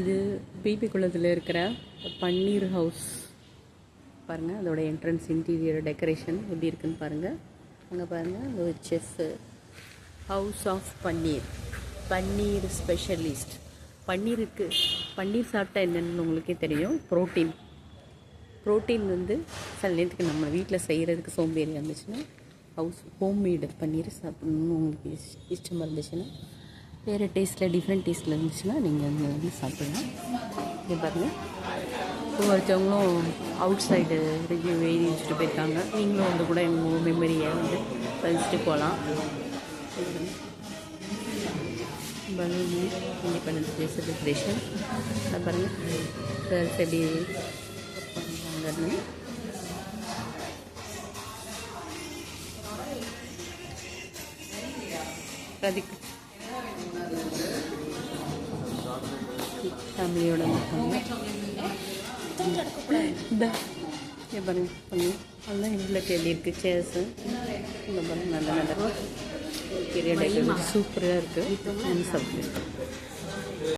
இது பிபி குளத்தில் இருக்கிற பன்னீர் ஹவுஸ் பாருங்கள். அதோட என்ட்ரன்ஸ் இன்டீரியர் டெக்கரேஷன் எப்படி இருக்குன்னு பாருங்கள். அங்கே பாருங்கள், அந்த ஒரு chef. House of paneer specialist. Paneer சாப்பிட்டா என்னென்னு உங்களுக்கே தெரியும். ப்ரோட்டீன் வந்து சில நேரத்துக்கு நம்ம வீட்டில் செய்கிறதுக்கு சோம்பேறியாக இருந்துச்சுன்னா ஹோம்மேடு பன்னீர் சாப்பிடணும்னு உங்களுக்கு இஷ்டமாக இருந்துச்சுன்னா, வேறு டேஸ்ட்டில் டிஃப்ரெண்ட் டேஸ்ட்டில் இருந்துச்சுன்னா நீங்கள் அங்கே வந்து சாப்பிடலாம். இது பாருங்கள், ஒவ்வொருத்தவங்களும் அவுட் சைடு ரிவ்யூ எழுதி வச்சுட்டு போயிருக்காங்க. நீங்களும் வந்து கூட எங்கள் மெமரியை வந்து பதிச்சுட்டு போகலாம். பலூனு இண்டிபெண்டன்ஸ் டே செலிப்ரேஷன் அதை பாருங்கள். கேர்ள்ஸ் எப்படி பண்ணுறாங்கன்னு. அதுக்கு ஃபேமிலியோட இருப்பாங்க. பாருங்க பண்ணி அதெல்லாம் எங்களுக்கு எப்படி இருக்குது சேர்ஸு. இந்த பாருங்க நல்ல பெரிய டெக்கரேஷன் சூப்பராக இருக்குது. சாப்பிட்டு